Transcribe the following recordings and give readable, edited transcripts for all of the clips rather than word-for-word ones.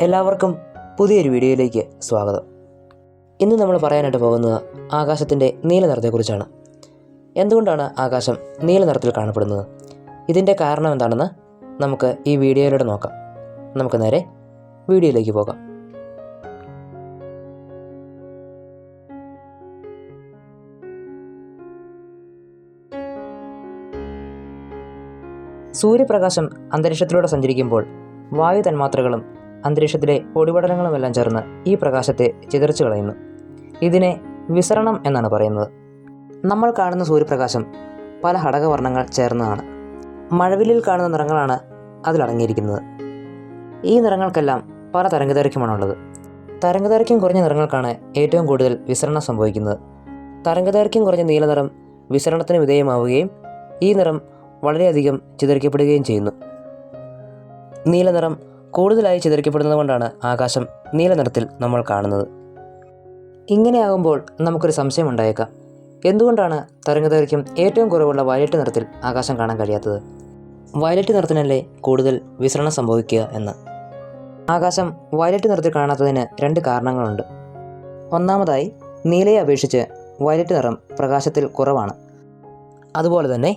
എല്ലാവർക്കും പുതിയൊരു വീഡിയോയിലേക്ക് സ്വാഗതം. ഇന്ന് നമ്മൾ പറയാനായിട്ട് പോകുന്നത് ആകാശത്തിൻ്റെ നീല നിറത്തെക്കുറിച്ചാണ്. എന്തുകൊണ്ടാണ് ആകാശം നീല നിറത്തിൽ കാണപ്പെടുന്നത്, ഇതിൻ്റെ കാരണം എന്താണെന്ന് നമുക്ക് ഈ വീഡിയോയിലൂടെ നോക്കാം. നമുക്ക് നേരെ വീഡിയോയിലേക്ക് പോകാം. സൂര്യപ്രകാശം അന്തരീക്ഷത്തിലൂടെ സഞ്ചരിക്കുമ്പോൾ വായു തന്മാത്രകളും അന്തരീക്ഷത്തിലെ പൊടിപടലങ്ങളുമെല്ലാം ചേർന്ന് ഈ പ്രകാശത്തെ ചിതറിച്ചു കളയുന്നു. ഇതിനെ വിസരണം എന്നാണ് പറയുന്നത്. നമ്മൾ കാണുന്ന സൂര്യപ്രകാശം പല ഘടകവർണ്ണങ്ങൾ ചേർന്നതാണ്. മഴവില്ലിൽ കാണുന്ന നിറങ്ങളാണ് അതിലടങ്ങിയിരിക്കുന്നത്. ഈ നിറങ്ങൾക്കെല്ലാം പല തരംഗദൈർഘ്യമാണുള്ളത്. തരംഗദൈർഘ്യം കുറഞ്ഞ നിറങ്ങൾക്കാണ് ഏറ്റവും കൂടുതൽ വിസരണം സംഭവിക്കുന്നത്. തരംഗദൈർഘ്യം കുറഞ്ഞ നീലനിറം വിസരണത്തിന് വിധേയമാവുകയും ഈ നിറം വളരെയധികം ചിതറിക്കപ്പെടുകയും ചെയ്യുന്നു. നീലനിറം കൂടുതലായി ചിതറിക്കപ്പെടുന്നത് കൊണ്ടാണ് ആകാശം നീല നിറത്തിൽ നമ്മൾ കാണുന്നത്. ഇങ്ങനെയാകുമ്പോൾ നമുക്കൊരു സംശയം ഉണ്ടായേക്കാം, എന്തുകൊണ്ടാണ് തരംഗദൈർഘ്യം ഏറ്റവും കുറവുള്ള വയലറ്റ് നിറത്തിൽ ആകാശം കാണാൻ കഴിയാത്തത്? വയലറ്റ് നിറത്തിനല്ലേ കൂടുതൽ വിസരണം സംഭവിക്കുക എന്ന്. ആകാശം വയലറ്റ് നിറത്തിൽ കാണാത്തതിന് രണ്ട് കാരണങ്ങളുണ്ട്. ഒന്നാമതായി, നീലയെ അപേക്ഷിച്ച് വയലറ്റ് നിറം പ്രകാശത്തിൽ കുറവാണ്. അതുപോലെ തന്നെ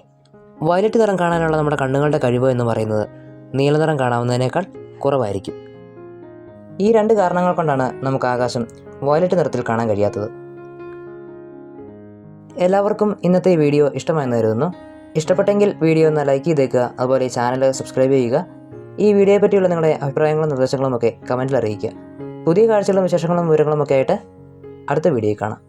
വയലറ്റ് നിറം കാണാനുള്ള നമ്മുടെ കണ്ണുകളുടെ കഴിവ് എന്ന് പറയുന്നത് നീലനിറം കാണാവുന്നതിനേക്കാൾ കുറവായിരിക്കും. ഈ രണ്ട് കാരണങ്ങൾ കൊണ്ടാണ് നമുക്ക് ആകാശം വയലറ്റ് നിറത്തിൽ കാണാൻ കഴിയാത്തത്. എല്ലാവർക്കും ഇന്നത്തെ വീഡിയോ ഇഷ്ടമായെന്ന് കരുതുന്നു. ഇഷ്ടപ്പെട്ടെങ്കിൽ വീഡിയോ ഒന്ന് ലൈക്ക് ചെയ്തേക്കുക. അതുപോലെ ഈ ചാനൽ സബ്സ്ക്രൈബ് ചെയ്യുക. ഈ വീഡിയോയെ പറ്റിയുള്ള നിങ്ങളുടെ അഭിപ്രായങ്ങളും നിർദ്ദേശങ്ങളും ഒക്കെ കമൻറ്റിൽ അറിയിക്കുക. പുതിയ കാഴ്ചകളും വിശേഷങ്ങളും വിവരങ്ങളും ഒക്കെ ആയിട്ട് അടുത്ത വീഡിയോയിൽ കാണാം.